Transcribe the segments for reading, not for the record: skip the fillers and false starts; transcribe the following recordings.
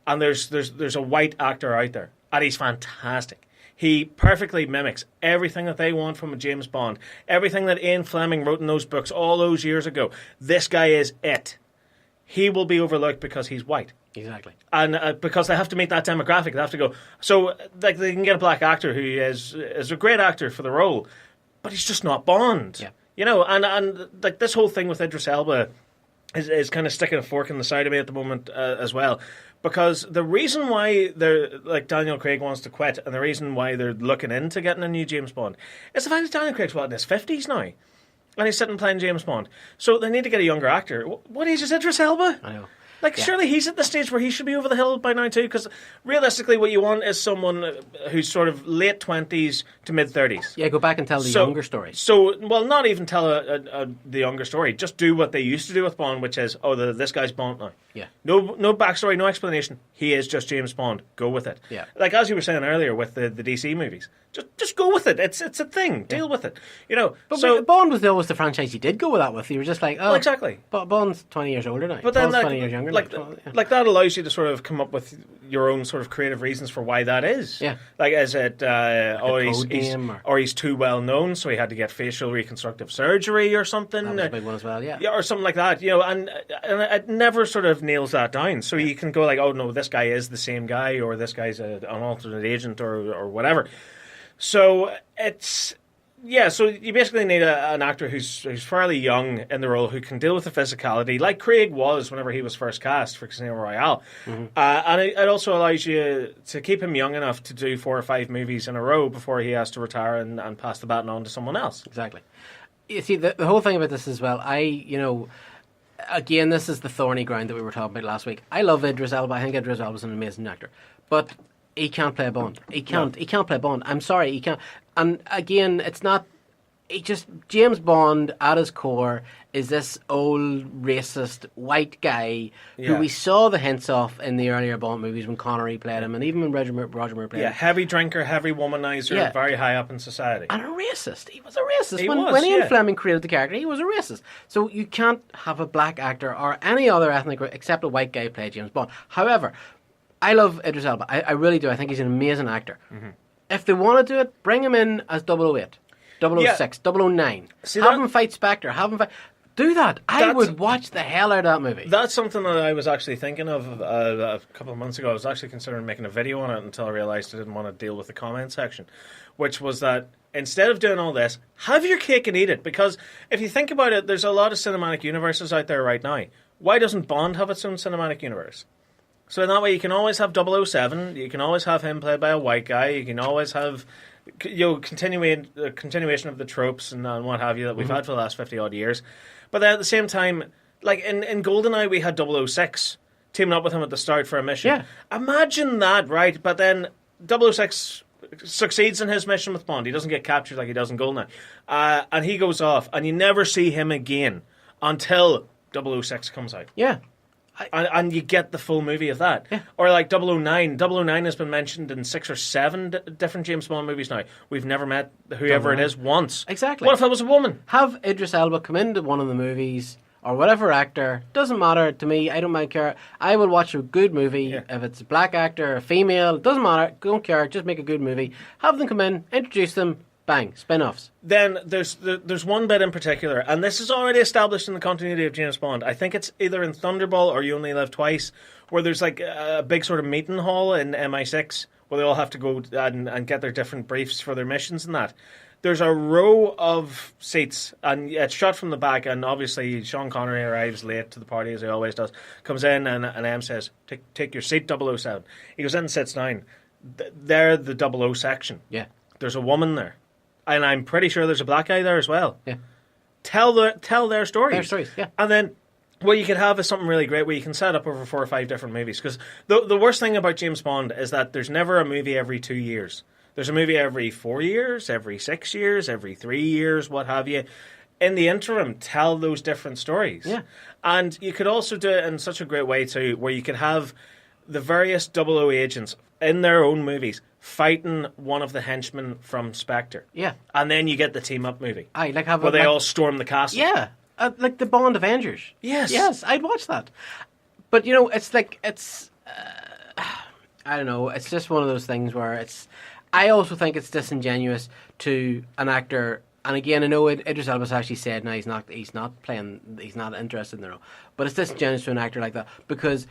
and there's a white actor out there, and he's fantastic. He perfectly mimics everything that they want from a James Bond, everything that Ian Fleming wrote in those books all those years ago. This guy is it. He will be overlooked because he's white. Exactly. And because they have to meet that demographic, they have to go. So like they can get a black actor who is a great actor for the role, but he's just not Bond. Yeah. You know, and like this whole thing with Idris Elba is kind of sticking a fork in the side of me at the moment as well. Because the reason why they're like Daniel Craig wants to quit, and the reason why they're looking into getting a new James Bond, is the fact that Daniel Craig's in his 50s now, and he's sitting playing James Bond. So they need to get a younger actor. What age is Idris Elba? I know. Like, surely he's at the stage where he should be over the hill by now too, because realistically what you want is someone who's sort of late 20s to mid-30s. Yeah, go back and tell the younger story. So, well, not even tell the younger story. Just do what they used to do with Bond, which is, this guy's Bond now. Yeah. No backstory, no explanation. He is just James Bond. Go with it. Yeah. Like, as you were saying earlier with the DC movies, just go with it. It's a thing. Deal with it. You know. But Bond was always the franchise you did go with that with. You were just like, exactly. But Bond's 20 years older now. But then Bond's 20 years younger. Like that allows you to sort of come up with your own sort of creative reasons for why that is. Yeah. Like, is it he's too well known, so he had to get facial reconstructive surgery or something? That was a big one as well. Yeah. Yeah, or something like that. You know, and it never sort of nails that down. So you can go like, oh no, this guy is the same guy, or this guy's an alternate agent, or whatever. So it's. Yeah, so you basically need an actor who's fairly young in the role, who can deal with the physicality, like Craig was whenever he was first cast for Casino Royale. Mm-hmm. And it also allows you to keep him young enough to do 4 or 5 movies in a row before he has to retire and pass the baton on to someone else. Exactly. You see, the whole thing about this as well, again, this is the thorny ground that we were talking about last week. I love Idris Elba. I think Idris Elba's an amazing actor. But he can't play Bond. He can't play Bond. I'm sorry, he can't. And again, it's not. James Bond at his core is this old racist white guy who we saw the hints of in the earlier Bond movies when Connery played him, and even when Roger Moore played him. Yeah, heavy drinker, heavy womanizer, very high up in society, and a racist. He was a racist. When Ian Fleming created the character, he was a racist. So you can't have a black actor or any other ethnic group except a white guy play James Bond. However, I love Idris Elba. I really do. I think he's an amazing actor. Mm-hmm. If they want to do it, bring him in as 008, 006, 009. Have him fight Spectre. Do that. I would watch the hell out of that movie. That's something that I was actually thinking of a couple of months ago. I was actually considering making a video on it until I realised I didn't want to deal with the comment section, which was that instead of doing all this, have your cake and eat it. Because if you think about it, there's a lot of cinematic universes out there right now. Why doesn't Bond have its own cinematic universe? So in that way, you can always have 007. You can always have him played by a white guy. You can always have continuation of the tropes and what have you that we've had for the last 50-odd years. But then at the same time, like in GoldenEye, we had 006 teaming up with him at the start for a mission. Yeah. Imagine that, right? But then 006 succeeds in his mission with Bond. He doesn't get captured like he does in GoldenEye. And he goes off, and you never see him again until 006 comes out. Yeah. And you get the full movie of that. Yeah. Or like 009. 009 has been mentioned in 6 or 7 different James Bond movies now. We've never met whoever it is once. Exactly. What if it was a woman? Have Idris Elba come into one of the movies, or whatever actor. Doesn't matter to me. I don't mind care. I will watch a good movie. Yeah. If it's a black actor, a female, doesn't matter. Don't care. Just make a good movie. Have them come in, introduce them, bang, spin-offs. Then there's one bit in particular, and this is already established in the continuity of James Bond. I think it's either in Thunderball or You Only Live Twice, where there's like a big sort of meeting hall in MI6 where they all have to go and get their different briefs for their missions and that. There's a row of seats, and it's shot from the back, and obviously Sean Connery arrives late to the party, as he always does, comes in, and M says, take your seat, 007. He goes in and sits down. They're the 00 section. Yeah. There's a woman there. And I'm pretty sure there's a black guy there as well. Yeah. Tell their stories. Their stories, yeah. And then what you could have is something really great where you can set up over 4 or 5 different movies. Because the worst thing about James Bond is that there's never a movie every 2 years. There's a movie every 4 years, every 6 years, every 3 years, what have you. In the interim, tell those different stories. Yeah. And you could also do it in such a great way too, where you could have the various 00 agents in their own movies fighting one of the henchmen from Spectre. Yeah. And then you get the team-up movie. Where they all storm the castle. Yeah. Like the Bond Avengers. Yes. Yes, I'd watch that. But, it's I don't know. It's just one of those things where it's. I also think it's disingenuous to an actor. And again, I know Idris Elba's actually said now he's not interested in the role. But it's disingenuous to an actor like that because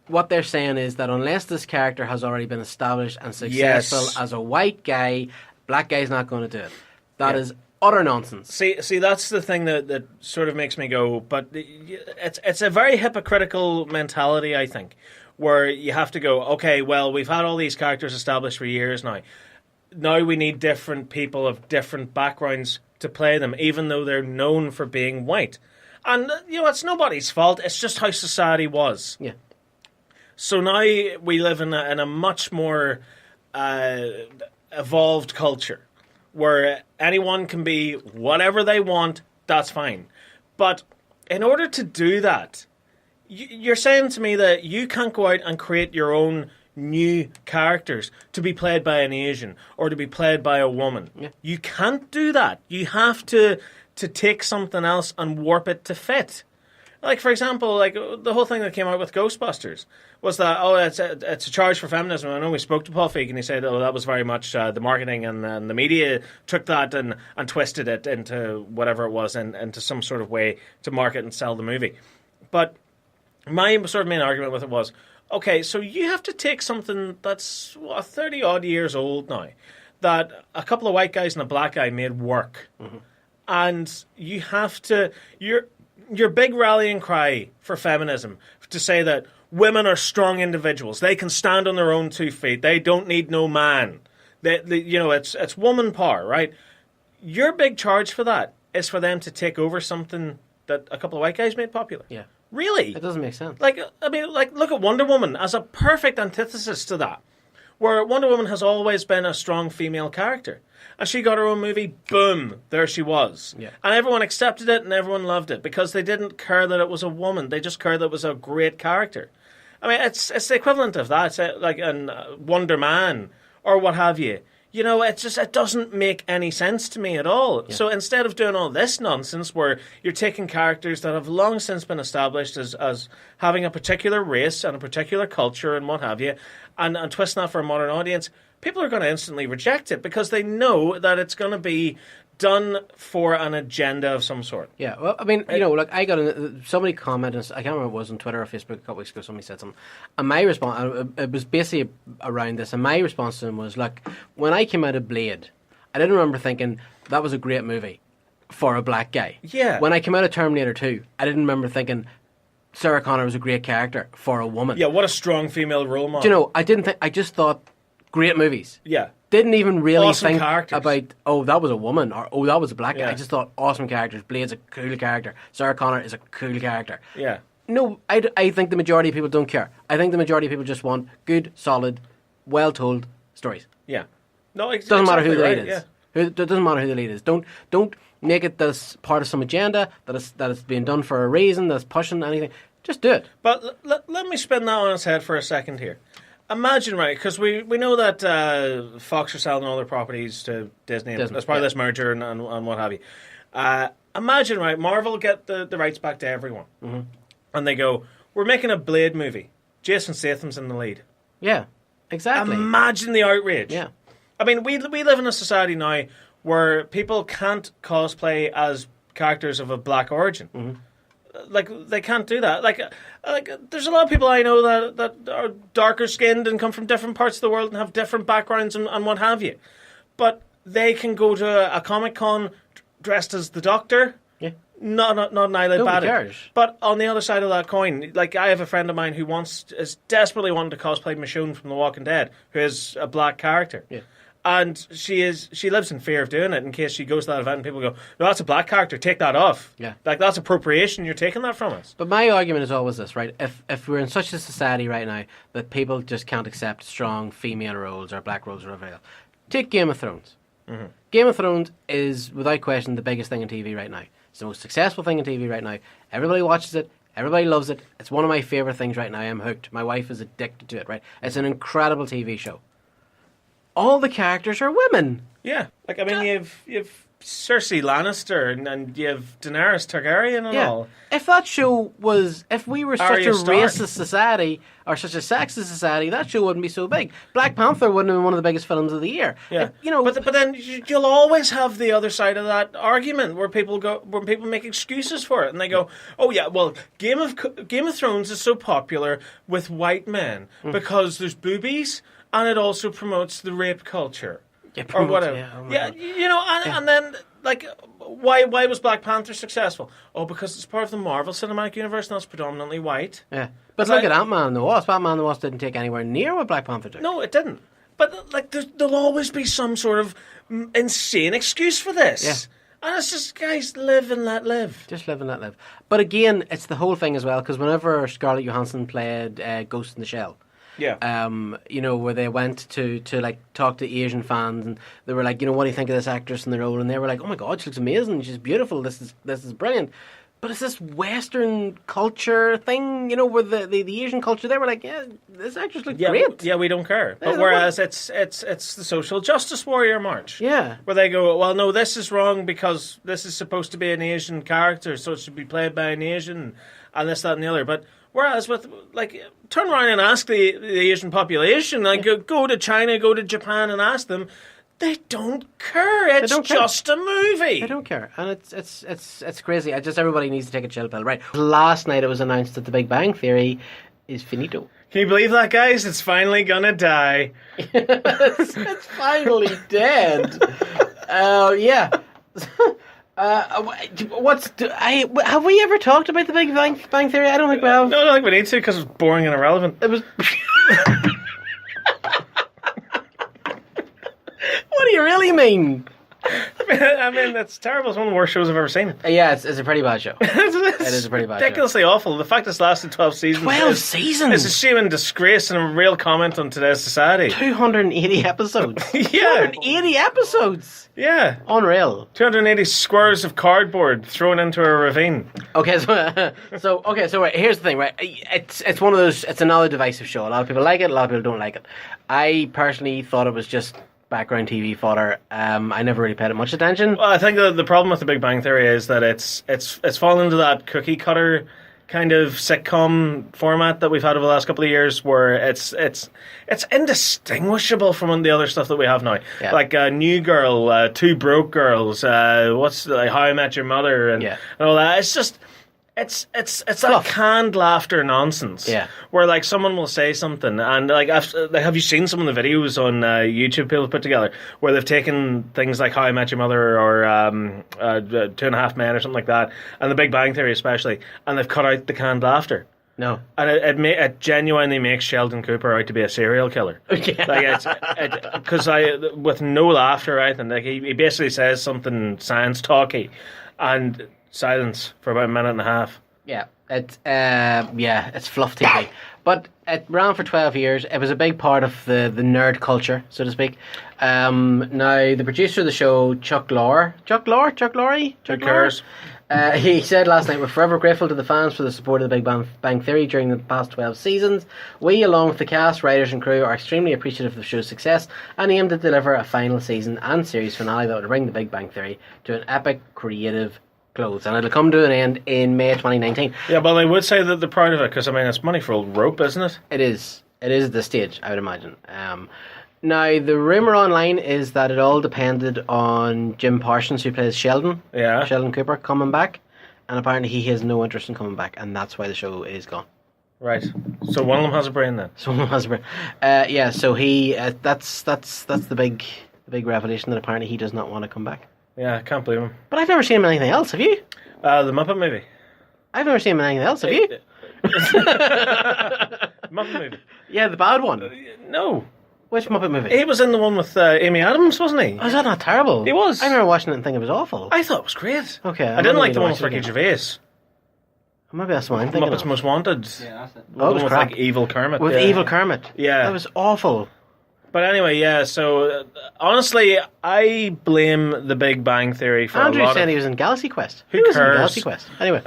what they're saying is that unless this character has already been established and successful as a white guy, black guy's not going to do it. That is utter nonsense. See, that's the thing that sort of makes me go. But it's a very hypocritical mentality, I think, where you have to go. Okay, well, we've had all these characters established for years now. Now we need different people of different backgrounds to play them, even though they're known for being white. And, it's nobody's fault. It's just how society was. Yeah. So now we live in a much more evolved culture where anyone can be whatever they want. That's fine. But in order to do that, you're saying to me that you can't go out and create your own new characters to be played by an Asian or to be played by a woman. Yeah. You can't do that. You have to take something else and warp it to fit. Like, for example, like the whole thing that came out with Ghostbusters was that, it's a charge for feminism. I know we spoke to Paul Feig and he said, that was very much the marketing and the media took that and twisted it into whatever it was and into some sort of way to market and sell the movie. But my sort of main argument with it was, okay, so you have to take something that's 30-odd years old now, that a couple of white guys and a black guy made work. Mm-hmm. And you have to... Your big rallying cry for feminism, to say that women are strong individuals, they can stand on their own 2 feet, they don't need no man. It's woman power, right? Your big charge for that is for them to take over something that a couple of white guys made popular. Yeah. Really? It doesn't make sense. Look at Wonder Woman as a perfect antithesis to that, where Wonder Woman has always been a strong female character. And she got her own movie, boom, there she was. Yeah. And everyone accepted it and everyone loved it because they didn't care that it was a woman. They just cared that it was a great character. I mean, it's the equivalent of that. It's like in Wonder Man or what have you. It doesn't make any sense to me at all. Yeah. So instead of doing all this nonsense where you're taking characters that have long since been established as having a particular race and a particular culture and what have you, and twisting that for a modern audience, people are going to instantly reject it because they know that it's going to be done for an agenda of some sort. Yeah, well, I mean, I got somebody commented, I can't remember if it was on Twitter or Facebook a couple weeks ago, somebody said something, and my response, it was basically around this, and my response to them was, look, when I came out of Blade, I didn't remember thinking that was a great movie for a black guy. Yeah. When I came out of Terminator 2, I didn't remember thinking Sarah Connor was a great character for a woman. Yeah, what a strong female role model. I just thought great movies. Yeah. Didn't even really awesome think characters. About, that was a woman, or that was a black guy. Yeah. I just thought awesome characters. Blade's a cool character. Sarah Connor is a cool character. Yeah. No, I think the majority of people don't care. I think the majority of people just want good, solid, well-told stories. Yeah. No, it doesn't matter who the lead is. Yeah. It doesn't matter who the lead is. Don't make it this part of some agenda that is being done for a reason, that's pushing anything. Just do it. But let me spin that on its head for a second here. Imagine, right, because we know that Fox are selling all their properties to Disney as part of this merger and what have you. Imagine, right, Marvel get the rights back to everyone. Mm-hmm. And they go, we're making a Blade movie. Jason Statham's in the lead. Yeah, exactly. Imagine the outrage. Yeah. I mean, we live in a society now where people can't cosplay as characters of a black origin. Mm-hmm. Like, they can't do that. Like, there's a lot of people I know that are darker skinned and come from different parts of the world and have different backgrounds and what have you. But they can go to a Comic-Con dressed as the Doctor. Yeah. Not an eyelid batted. Cares. But on the other side of that coin, like, I have a friend of mine who is desperately wanting to cosplay Michonne from The Walking Dead, who is a black character. Yeah. And she lives in fear of doing it in case she goes to that event and people go, no, that's a black character, take that off. Yeah. Like, that's appropriation, you're taking that from us. But my argument is always this, right? If we're in such a society right now that people just can't accept strong female roles or black roles or whatever, take Game of Thrones. Mm-hmm. Game of Thrones is, without question, the biggest thing on TV right now. It's the most successful thing on TV right now. Everybody watches it. Everybody loves it. It's one of my favourite things right now. I'm hooked. My wife is addicted to it, right? It's an incredible TV show. All the characters are women. Yeah. Like, I mean, you've Cersei Lannister and you have Daenerys Targaryen and all. If that show was, if we were such Arya a Stark. racist society or such a sexist society, that show wouldn't be so big. Black Panther wouldn't have been one of the biggest films of the year. Yeah, but then you'll always have the other side of that argument where people make excuses for it and they go, "Oh yeah, well, Game of Thrones is so popular with white men because there's boobies and it also promotes the rape culture." Or whatever. And then, like, why was Black Panther successful? Oh, because it's part of the Marvel Cinematic Universe and that's predominantly white. Yeah. But look at Ant-Man and the Wasp. Ant-Man and the Wasp didn't take anywhere near what Black Panther took. No, it didn't. But, like, there'll always be some sort of insane excuse for this. Yeah. And it's just, guys, live and let live. Just live and let live. But again, it's the whole thing as well, because whenever Scarlett Johansson played Ghost in the Shell, where they went to like talk to Asian fans and they were like, what do you think of this actress in the role? And they were like, oh my God, she looks amazing. She's beautiful. This is brilliant. But it's this Western culture thing, where the Asian culture, they were like, yeah, this actress looks great. We don't care. But whereas it's the social justice warrior march. Yeah. Where they go, well, no, this is wrong because this is supposed to be an Asian character, so it should be played by an Asian and this, that, and the other. But whereas with, like, turn around and ask the Asian population, like, go to China, go to Japan and ask them, they don't care. It's just a movie. They don't care. And it's crazy. Everybody needs to take a chill pill. Right. Last night it was announced that The Big Bang Theory is finito. Can you believe that, guys? It's finally gonna die. it's finally dead. Yeah. Have we ever talked about The Big Bang Theory? I don't think we have. No, I don't think we need to because it's boring and irrelevant. It was. What do you really mean? I mean, that's terrible. It's one of the worst shows I've ever seen. Yeah, it's a pretty bad show. It is a pretty bad show. Ridiculously awful. The fact it's lasted 12 seasons. 12 seasons? It's a shame and disgrace and a real comment on today's society. 280 episodes. Yeah. 280 episodes. Yeah. Unreal. 280 squares of cardboard thrown into a ravine. Okay, so right, here's the thing, right? It's one of those, it's another divisive show. A lot of people like it, a lot of people don't like it. I personally thought it was just background TV fodder. I never really paid it much attention. Well, I think the problem with The Big Bang Theory is that it's fallen into that cookie cutter kind of sitcom format that we've had over the last couple of years, where it's indistinguishable from the other stuff that we have now. Yeah. Like New Girl, Two Broke Girls, what's like How I Met Your Mother, and all that. It's just. It's that canned laughter nonsense. Yeah. Where like someone will say something and like have you seen some of the videos on YouTube people put together where they've taken things like How I Met Your Mother or 2.5 Men or something like that, and The Big Bang Theory especially, and they've cut out the canned laughter. No. And it genuinely makes Sheldon Cooper out to be a serial killer. Yeah. Like because with no laughter or anything, like he basically says something science talky and silence for about a minute and a half. Yeah, it's fluff TV. But it ran for 12 years. It was a big part of the nerd culture, so to speak. Now, the producer of the show, Chuck Lorre, he said last night, "We're forever grateful to the fans for the support of The Big Bang Theory during the past 12 seasons. We, along with the cast, writers and crew, are extremely appreciative of the show's success and aim to deliver a final season and series finale that would bring The Big Bang Theory to an epic, creative close, and it'll come to an end in May 2019. Yeah, well, I would say that they're proud of it because, I mean, it's money for old rope, isn't it? It is at this stage, I would imagine. Now, the rumour online is that it all depended on Jim Parsons, who plays Sheldon Cooper, coming back, and apparently he has no interest in coming back, and that's why the show is gone. Right. So one of them has a brain then? So one of them has a brain. Yeah, so he, that's the big revelation, that apparently he does not want to come back. Yeah, I can't believe him. But I've never seen him in anything else, have you? The Muppet Movie. I've never seen him in anything else, have you? Muppet Movie. Yeah, the bad one. No. Which Muppet Movie? He was in the one with Amy Adams, wasn't he? Oh, is that not terrible? He was. I remember watching it and thinking it was awful. I thought it was great. Okay. I didn't like the one with Ricky Gervais. Maybe that's what I'm thinking Muppets Most Wanted. Yeah, that's it. Oh, it was crap. With like Evil Kermit. With Evil Kermit. Yeah. That was awful. But anyway, yeah, so honestly, I blame The Big Bang Theory for Andrew a lot said of... he was in Galaxy Quest. Who cares? Was in Galaxy Quest. Anyway.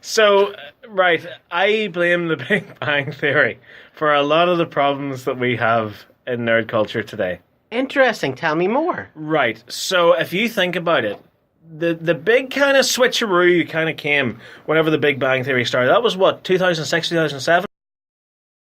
So, right, I blame The Big Bang Theory for a lot of the problems that we have in nerd culture today. Interesting. Tell me more. Right. So if you think about it, the big kind of switcheroo kind of came whenever the Big Bang Theory started. That was what, 2006, 2007?